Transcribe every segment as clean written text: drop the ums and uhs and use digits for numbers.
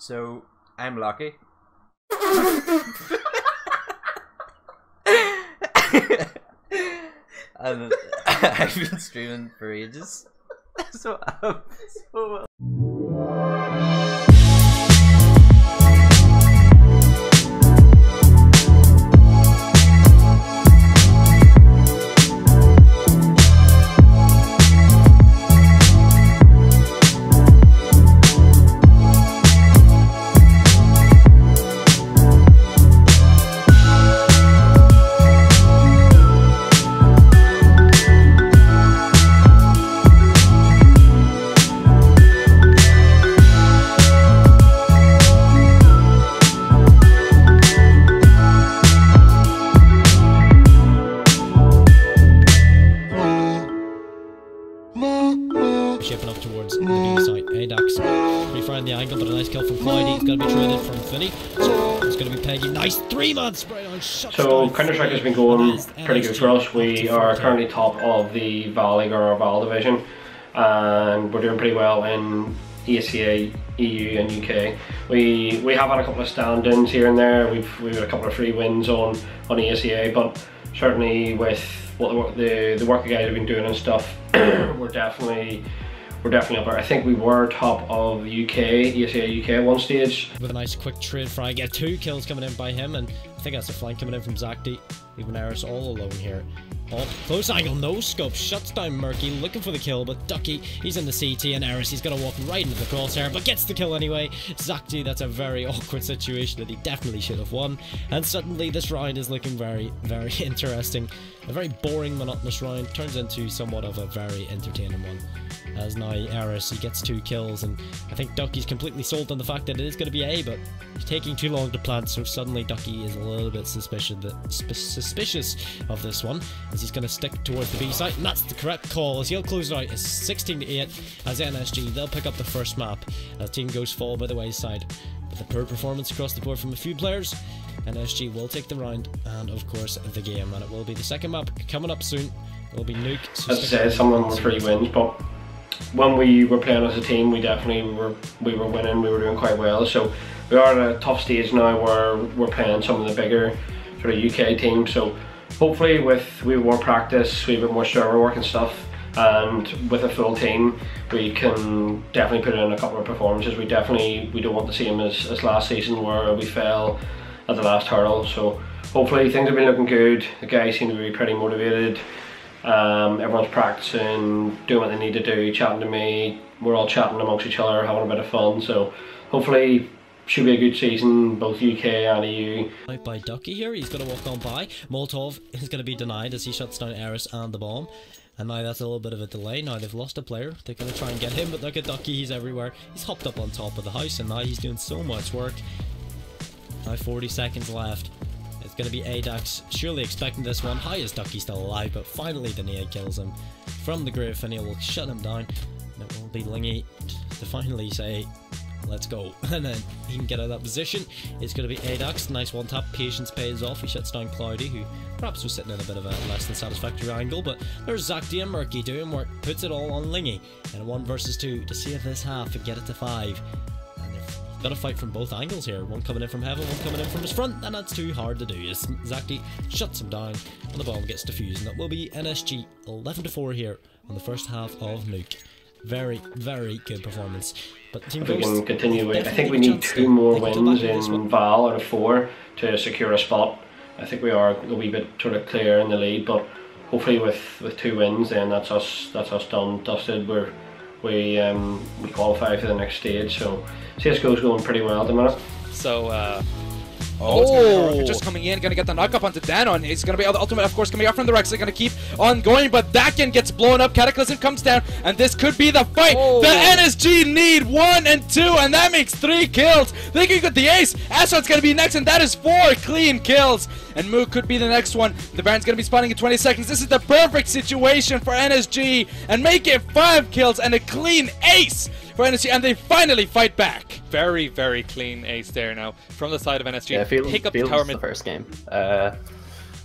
So I'm lucky. And I've been streaming for ages. So well. Shaping up towards the B side. Adax refinding the angle, but a nice kill from Clyde. He's going to be traded from Finney. So it's going to be Peggy. Nice 3-man spray on shot. So Counter-Strike has been going pretty good for us. We are currently top of the VAL League, or our VAL division, and we're doing pretty well in ACA, EU and UK. We have had a couple of stand-ins here and there. We've had a couple of free wins on ACA, but certainly with what the work the guys have been doing and stuff, we're definitely up there. I think we were top of UK, ACA UK at one stage. With a nice quick trade fry, get 2 kills coming in by him, and I think that's a flank coming in from Zacti. Leaving Eris all alone here. Oh, close angle, no scope, shuts down Murky, looking for the kill, but Ducky, he's in the CT, and Eris, he's gonna walk right into the crosshair, but gets the kill anyway. Zacti, that's a very awkward situation that he definitely should have won, and suddenly this round is looking very, very interesting. A very boring, monotonous round turns into somewhat of a very entertaining one. As now Eris, he gets 2 kills, and I think Ducky's completely sold on the fact that it is going to be A, but he's taking too long to plant, so suddenly Ducky is a little bit suspicious of this one, as he's going to stick towards the B site, and that's the correct call, as he'll close it out as 16-8, as NSG, they'll pick up the first map, as team goes fall by the wayside. With a poor performance across the board from a few players, NSG will take the round, and of course the game, and it will be the second map coming up soon. It will be Nuke. So as I said, some of them were free wins, but when we were playing as a team, we definitely were winning. We were doing quite well. So we are at a tough stage now where we're playing some of the bigger sort of UK teams. So hopefully with more practice, we have a bit more server work and stuff, and with a full team, we can definitely put in a couple of performances. We don't want the same as last season where we fell at the last hurdle. So hopefully things have been looking good. The guys seem to be pretty motivated. Everyone's practicing, doing what they need to do, chatting to me. We're all chatting amongst each other, having a bit of fun. So hopefully should be a good season, both UK and EU. Out by Ducky here, he's going to walk on by. Molotov is going to be denied as he shuts down Eris and the bomb. And now that's a little bit of a delay. Now they've lost a player. They're going to try and get him, but look at Ducky, he's everywhere. He's hopped up on top of the house, and now he's doing so much work. Now 40 seconds left. It's going to be Adax, surely expecting this one. How is Ducky still alive? But finally the nade kills him from the grave, and he will shut him down. And it will be Lingy to finally say, let's go. And then he can get out of that position. It's going to be Adax. Nice one tap. Patience pays off. He shuts down Cloudy, who perhaps was sitting in a bit of a less than satisfactory angle. But there's Zacti and Murky doing work. Puts it all on Lingy in a 1 versus 2 to save this half and get it to 5. Got to fight from both angles here. One coming in from heaven, one coming in from his front, and that's too hard to do. As Zacti shuts him down, and the bomb gets defused, and that will be NSG 11-4 here on the first half of Nuke. Very, very good performance. But Team If we Ghost can continue with, I think we need 2 more wins in VAL out of 4 to secure a spot. I think we are a wee bit sort of clear in the lead, but hopefully with 2 wins, then that's us done, dusted. We qualify for the next stage, so CSGO's going pretty well at the minute. So, just coming in, gonna get the knock up onto Danon. It's gonna be the ultimate, of course, coming up from the Rex. They're gonna keep on going, but Dakin gets blown up. Cataclysm comes down, and this could be the fight. The NSG need 1 and 2, and that makes 3 kills. They can get the ace. Astron's gonna be next, and that is 4 clean kills. And Mook could be the next one. The Baron's gonna be spawning in 20 seconds. This is the perfect situation for NSG, and make it 5 kills and a clean ace for NSG, and they finally fight back. very, very clean ace there now from the side of NSG. Yeah, Pick up the tower mid. The first game. It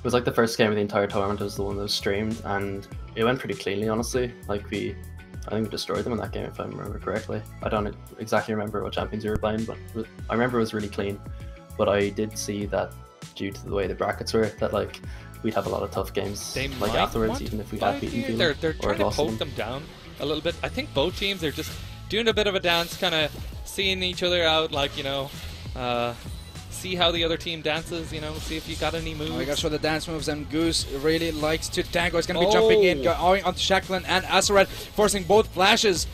was like the first game of the entire tournament. It was the one that was streamed, and it went pretty cleanly, honestly. Like I think we destroyed them in that game, if I remember correctly. I don't exactly remember what champions we were playing, but I remember it was really clean. But I did see that due to the way the brackets were, that like we'd have a lot of tough games They like might afterwards, want even if we to had fight beaten here. people They're or trying to lost poke them down a little bit. I think both teams are just doing a bit of a dance, kind of seeing each other out, like, you know, see how the other team dances, you know, see if you got any moves. Oh, we gotta show the dance moves, and Goose really likes to tango. He's gonna be jumping in, going onto Shackland and Asaret, forcing both flashes.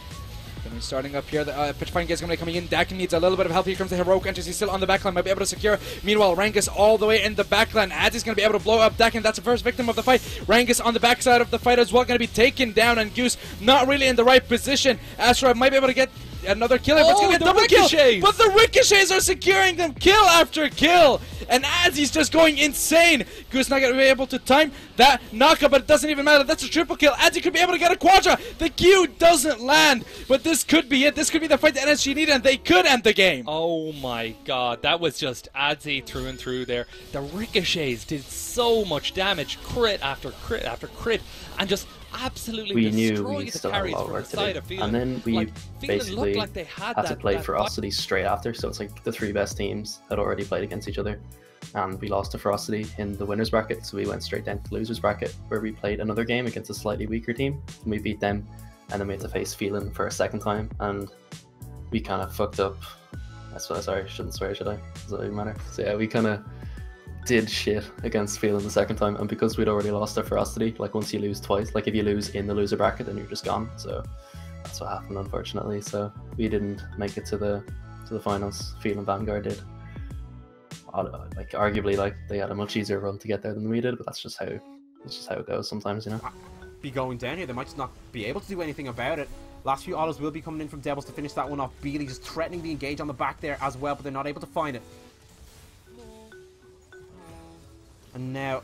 Gonna be starting up here. The Pitchpine is gonna be coming in. Dakin needs a little bit of help. Here comes the heroic entries. He's still on the backline, might be able to secure. Meanwhile, Rangus all the way in the backline. Adzzy's gonna be able to blow up Dakin. That's the first victim of the fight. Rangus on the backside of the fight as well, gonna be taken down, and Goose not really in the right position. Asaret might be able to get another kill, but it's gonna be a double kill. But the ricochets are securing them kill after kill, and Adzzy's just going insane. Goose not gonna be able to time that knockup, but it doesn't even matter. That's a triple kill. Adzzy could be able to get a quadra. The Q doesn't land, but this could be it. This could be the fight that NSG need, and they could end the game. Oh my god, that was just Adzzy through and through there. The ricochets did so much damage, crit after crit after crit, and just absolutely we knew destroyed we the still had a carries lot of from work the to side do. of Phelan. And then we Like, Phelan basically looked like they had to play that Ferocity straight after, so it's like the three best teams had already played against each other, and we lost to Ferocity in the winners bracket, so we went straight down to the losers bracket, where we played another game against a slightly weaker team, and we beat them, and then we had to face Phelan for a second time, and we kind of fucked up. Sorry, shouldn't swear, should I? Does it even matter? So yeah, we kind of did shit against Phelan the second time, and because we'd already lost our Ferocity, like once you lose twice, like if you lose in the loser bracket, then you're just gone. So that's what happened, unfortunately. So we didn't make it to the finals. Phelan Vanguard did. Like arguably, like they had a much easier run to get there than we did, but that's just how it goes sometimes, you know. Be going down here, they might just not be able to do anything about it. Last few autos will be coming in from Devils to finish that one off. Beely just threatening the engage on the back there as well, but they're not able to find it. And now,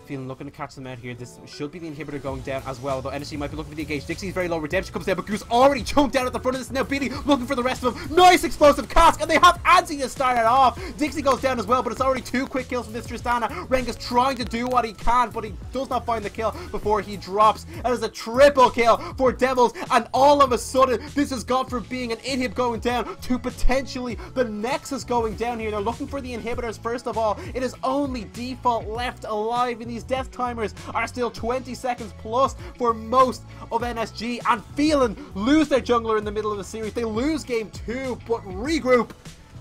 Phelan looking to catch them out here. This should be the inhibitor going down as well, though NSG might be looking for the engage. Dixie's very low. Redemption comes down, but Goose already jumped down at the front of this. Now Beely looking for the rest of them. Nice explosive cask, and they have Adzzy to start it off. Dixie goes down as well, but it's already 2 quick kills from this Tristana. Rengus trying to do what he can, but he does not find the kill before he drops. That is a triple kill for Devils, and all of a sudden, this has gone from being an inhib going down to potentially the Nexus going down here. They're looking for the inhibitors first of all. It is only Default left alive, and these death timers are still 20 seconds plus for most of NSG, and Phelan lose their jungler in the middle of the series. They lose game 2, but regroup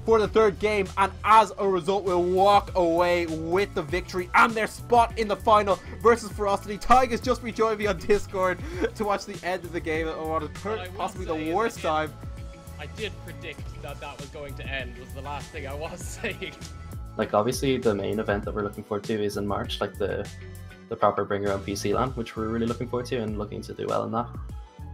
for the 3rd game, and as a result will walk away with the victory and their spot in the final versus Ferocity. Tigers just rejoined me on Discord to watch the end of the game at what is possibly the worst time. I did predict that that was going to end, was the last thing I was saying. Like obviously the main event that we're looking forward to is in March, like the proper Bring Your Own PC LAN, which we're really looking forward to and looking to do well in that.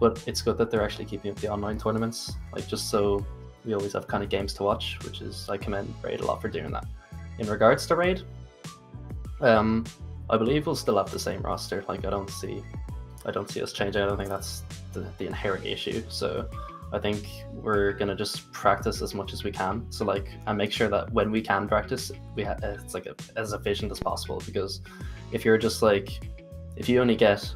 But it's good that they're actually keeping up the online tournaments, like just so we always have kind of games to watch, which is, I commend Raid a lot for doing that. In regards to Raid, I believe we'll still have the same roster. Like I don't see us changing. I don't think that's the inherent issue. So I think we're gonna just practice as much as we can. So like, and make sure that when we can practice, it's like as efficient as possible. Because if you're just like, if you only get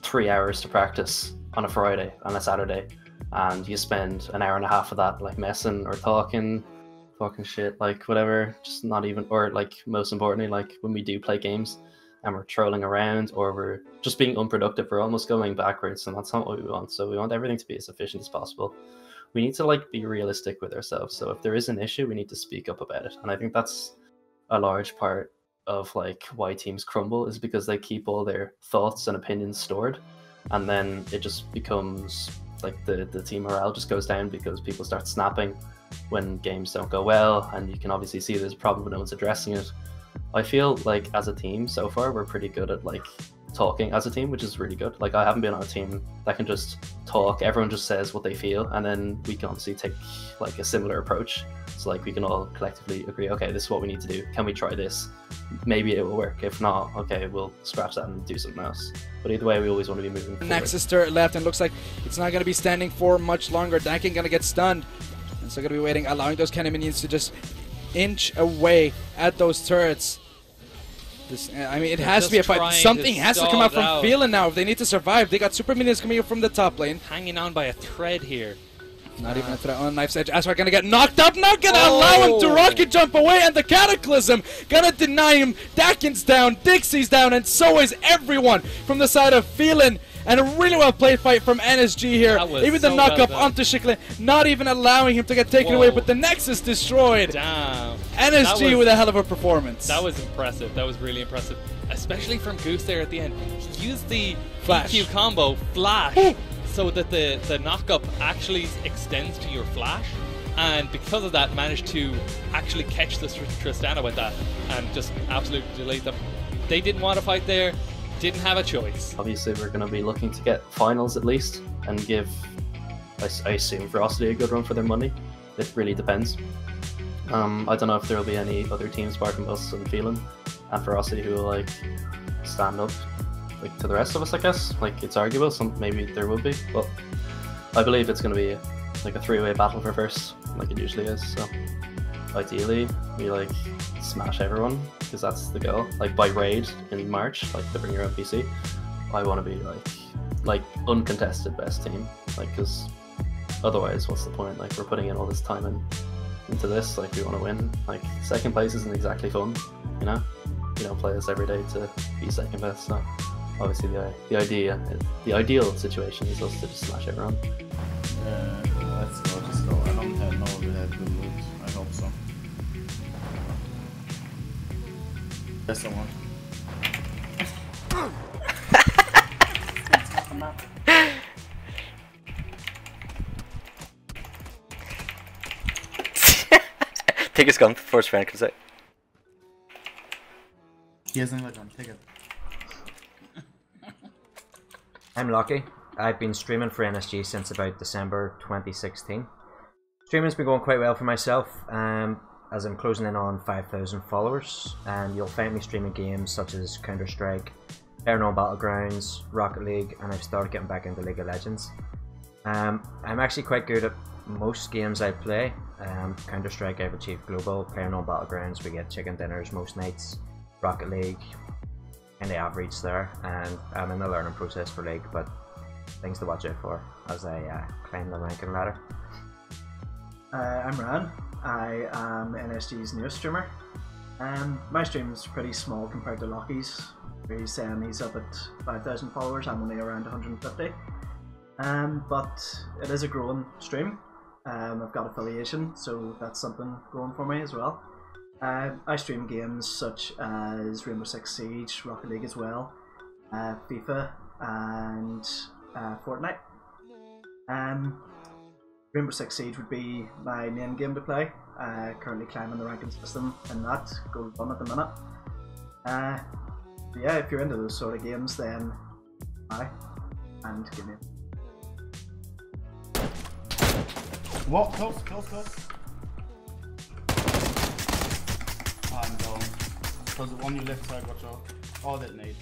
3 hours to practice on a Friday and a Saturday, and you spend an hour and a half of that like messing or talking shit, like whatever, just not even, or like most importantly, like when we do play games and we're trolling around or we're just being unproductive, we're almost going backwards, and that's not what we want. So we want everything to be as efficient as possible. We need to like be realistic with ourselves. So if there is an issue, we need to speak up about it. And I think that's a large part of like why teams crumble, is because they keep all their thoughts and opinions stored, and then it just becomes like the team morale just goes down because people start snapping when games don't go well, and you can obviously see there's a problem but no one's addressing it. I feel like as a team so far we're pretty good at like talking as a team, which is really good. Like I haven't been on a team that can just talk, everyone just says what they feel, and then we can obviously take like a similar approach. So like we can all collectively agree, okay, this is what we need to do, can we try this, maybe it will work, if not, okay, we'll scratch that and do something else. But either way, we always want to be moving forward. Nexus turret left, and looks like it's not going to be standing for much longer. Dakin going to get stunned, and so going to be waiting, allowing those kind of minions to just inch away at those turrets. This, I mean, it They're has to be a just fight. trying Something to has to come stall out it from out. Phelan now if they need to survive. They got super minions coming up from the top lane. Hanging on by a thread here. Not even a threat on Knife's Edge. Aswar gonna get knocked up. Not gonna allow him to rocket jump away. And the Cataclysm gonna deny him. Dakin's down. Dixie's down. And so is everyone from the side of Phelan. And a really well played fight from NSG here. That was Even the so knock well up done. onto Shiklin. Not even allowing him to get taken Whoa. away. But the Nexus destroyed. Damn. That NSG was- with a hell of a performance. That was impressive. That was really impressive. Especially from Goose there at the end. He used the Flash. EQ combo, Flash, Ooh. so that the knock-up actually extends to your Flash. And because of that, managed to actually catch the Tristana with that and just absolutely delete them. They didn't want to fight there. Didn't have a choice. Obviously, we're going to be looking to get finals at least and give, I assume, Ferocity a good run for their money. It really depends. I don't know if there will be any other teams, apart from us and Phelan and Ferocity, who will like stand up like to the rest of us. I guess like it's arguable. Maybe there will be, but I believe it's going to be like a three-way battle for first, like it usually is. So ideally, we like smash everyone because that's the goal. Like by raid in March, like to bring your own PC, I want to be like uncontested best team. Like because otherwise, what's the point? Like we're putting in all this time into this. Like we want to win. Like second place isn't exactly fun, you know. You don't play this every day to be second best. So obviously the ideal situation is us to just smash everyone. Let's go, just go. I don't know if we have good loot. I hope so. There's someone. Take his gun before his friend comes out. He hasn't got a gun, take it. I'm Lucky. I've been streaming for NSG since about December 2016. Streaming's been going quite well for myself, as I'm closing in on 5,000 followers, and you'll find me streaming games such as Counter-Strike, PlayerUnknown Battlegrounds, Rocket League, and I've started getting back into League of Legends. I'm actually quite good at most games I play. Counter-Strike I've achieved global, PlayerUnknown Battlegrounds we get chicken dinners most nights, Rocket League kind of average there, and I'm in the learning process for League, but things to watch out for as I climb the ranking ladder. I'm Ran. I am NSG's newest streamer. My stream's pretty small compared to Lucky's. He's saying he's up at 5,000 followers, I'm only around 150. But it is a growing stream. I've got affiliation, so that's something going for me as well. I stream games such as Rainbow Six Siege, Rocket League as well, FIFA, and Fortnite. Rainbow Six Siege would be my main game to play. Currently climbing the ranking system in that, gold 1 at the minute. But yeah, if you're into those sort of games, then hi, and give me a... What? Close, close, close. I'm down. Because on your left side, watch out. Oh, that nade.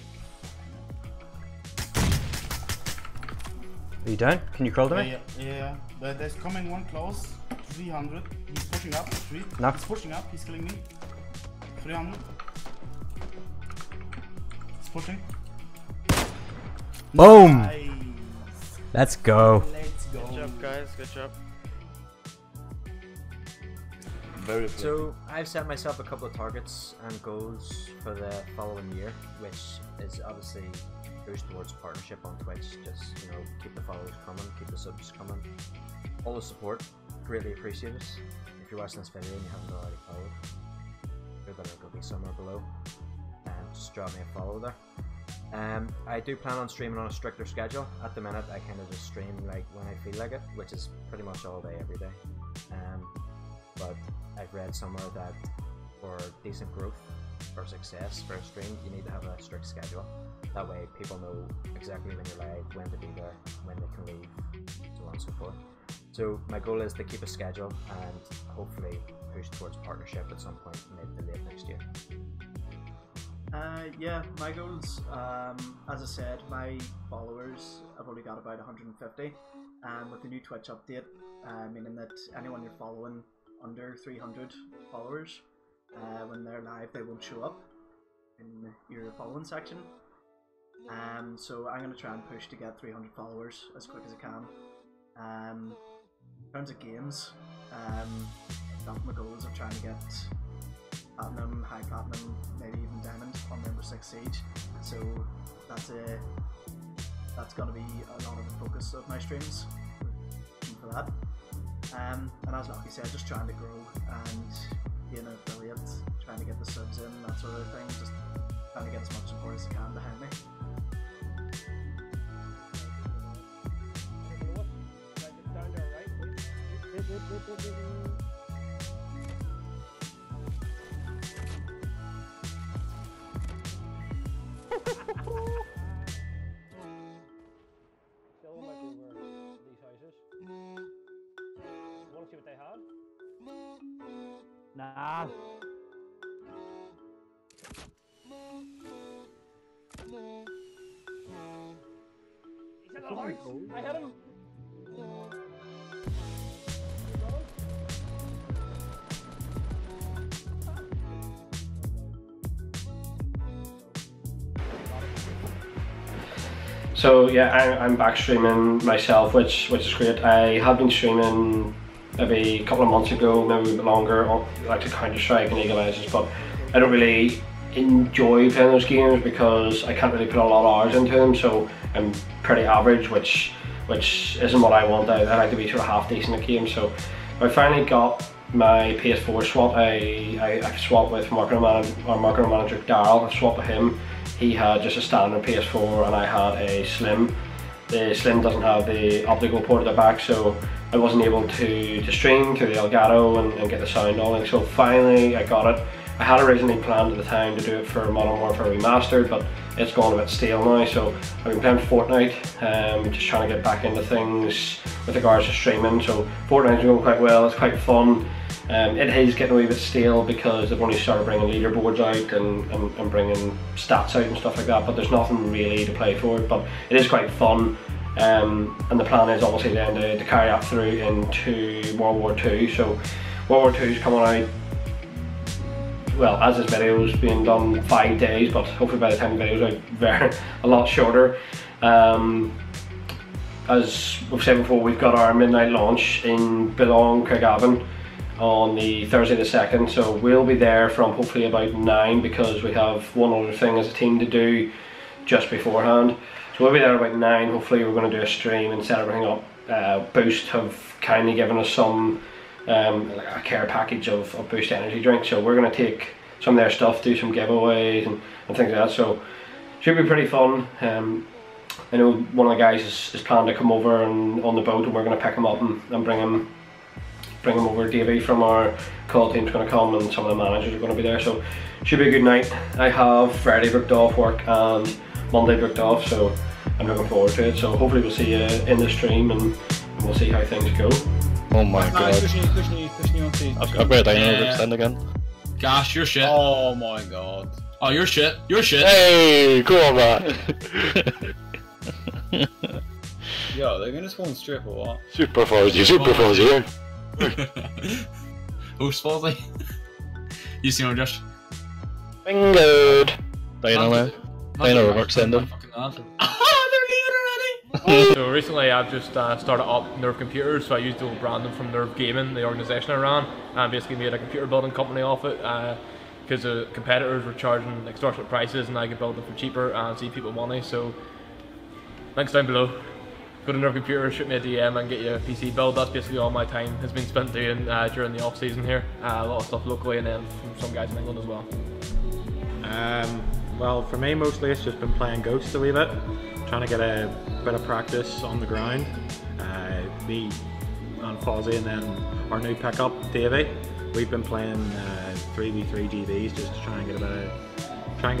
Are you down? Can you crawl to me? Yeah. But there's coming one close. 300. He's pushing up. 3. Knock. He's pushing up. He's killing me. 300. He's pushing. Boom! Nice. Let's go. Let's go. Good job, guys. Good job. Very So I've set myself a couple of targets and goals for the following year, which is obviously goes towards partnership on Twitch. Just, you know, keep the followers coming, keep the subs coming, all the support, greatly appreciated. If you're watching this video and you haven't already followed, there's a link will be somewhere below, and just drop me a follow there. I do plan on streaming on a stricter schedule. At the minute I kind of just stream like when I feel like it, which is pretty much all day every day. But I've read somewhere that for decent growth or success for a stream, you need to have a strict schedule. That way people know exactly when you're live, when to be there, when they can leave, so on and so forth. So my goal is to keep a schedule and hopefully push towards partnership at some point mid to late next year. Yeah, my goals, as I said, my followers, I've only got about 150, and with the new Twitch update, meaning that anyone you're following under 300 followers, when they're live they won't show up. in your following section. So I'm going to try and push to get 300 followers as quick as I can. In terms of games, got my goals of trying to get platinum, high platinum, maybe even diamond on Rainbow Six Siege. So that's going to be a lot of the focus of my streams for that. And as Lockie said, just trying to grow and being an affiliate, trying to get the subs in, that sort of thing, just trying to get as much support as I can behind me. Still might be over these houses. You want to see what they had? Nah. He's in the house! I hit him! So yeah, I'm back streaming myself, which is great. I have been streaming maybe a couple of months ago, maybe a bit longer, like to Counter-Strike and Eagle Eyes, but I don't really enjoy playing those games because I can't really put a lot of hours into them, so I'm pretty average, which isn't what I want. I like to be sort of half decent at games. So I finally got my PS4 swap. I swapped with marketing manager Daryl. I swapped with him. He had just a standard PS4 and I had a Slim. The Slim doesn't have the optical port at the back, so I wasn't able to stream through the Elgato and get the sound on it. So finally I got it. I had originally planned at the time to do it for Modern Warfare Remastered, but it's gone a bit stale now, so I've been playing Fortnite, just trying to get back into things with regards to streaming. So Fortnite's going quite well, it's quite fun. It is getting a wee bit stale because they've only started bringing leaderboards out and bringing stats out and stuff like that, but there's nothing really to play for it, but it is quite fun. And the plan is obviously then to carry that through into World War II. So World War II is coming out, well, as this video is being done 5 days, but hopefully by the time the video's out, a lot shorter. As we've said before, we've got our midnight launch in Billong, Craigavon on the Thursday the 2nd, so we'll be there from hopefully about 9 because we have one other thing as a team to do just beforehand. So we'll be there about 9, hopefully we're going to do a stream and set everything up. Boost have kindly given us some a care package of Boost energy drinks, so we're going to take some of their stuff, do some giveaways and things like that, so should be pretty fun. I know one of the guys is planning to come over and on the boat, and we're going to pick him up and bring him over. Davey from our call team's going to come, and some of the managers are going to be there, so should be a good night. I have Friday booked off work and Monday booked off, so I'm looking forward to it. So hopefully we'll see you in the stream and we'll see how things go. Oh my god. Pushing you on stage. I've got a dino extend again. Gosh, you're shit. Oh my god. Oh, you're shit. You're shit. Hey, cool on that. Yo, they're gonna spawn strip or what? Super Fuzzy, Super Fuzzy. Who's Fuzzy? You see him just. Bingoed. Dino there. Dino remote sending. So recently I've just started up Nerve Computers, so I used the old branding from Nerve Gaming, the organisation I ran, and basically made a computer building company off it because the competitors were charging extortionate prices and I could build them for cheaper and save people money. So links down below. Go to Nerve Computers, shoot me a DM and get you a PC build. That's basically all my time has been spent doing during the off season here. A lot of stuff locally and then from some guys in England as well. Well, for me mostly it's just been playing Ghost a wee bit, trying to get a bit of practice on the ground. Me and Fozzie and then our new pickup, Davey, we've been playing 3v3 GBs just to try and get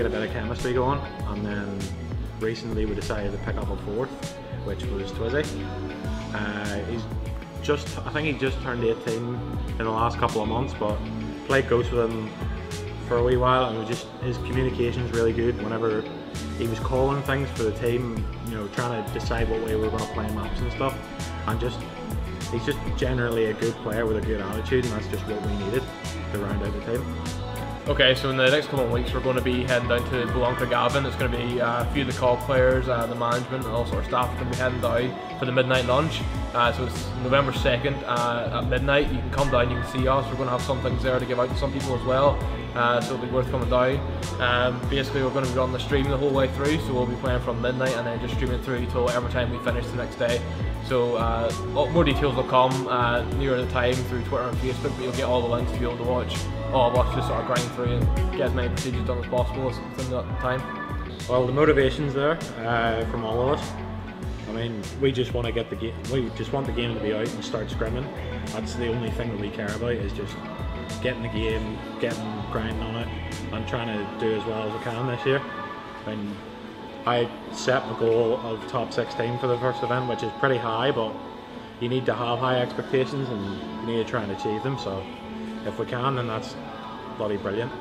a bit of chemistry going. And then recently we decided to pick up a fourth, which was Twizzy. I think he just turned 18 in the last couple of months, but played Ghost with him for a wee while, and his communication's really good. Whenever he was calling things for the team, you know, trying to decide what way we were going to play maps and stuff, and he's just generally a good player with a good attitude, and that's just what we needed to round out the team. Okay, so in the next couple of weeks we're going to be heading down to Bullockragavin. It's going to be a few of the call players, the management and all sorts of staff are going to be heading down for the midnight lunch. So it's November 2nd at midnight. You can come down, you can see us. We're going to have some things there to give out to some people as well. So it'll be worth coming down. Basically we're going to be running the stream the whole way through, so we'll be playing from midnight and then just streaming through till every time we finish the next day. So more details will come nearer the time through Twitter and Facebook, but you'll get all the links to be able to watch all of us just sort of grind through and get as many procedures done as possible within that time. Well, the motivation's there from all of us. I mean, we just want to get the game. We just want the game to be out and start scrimming. That's the only thing that we care about, is just getting the game, getting grinding on it, and trying to do as well as we can this year. And I set my goal of top 16 for the first event, which is pretty high, but you need to have high expectations and you need to try and achieve them. So if we can, then that's bloody brilliant.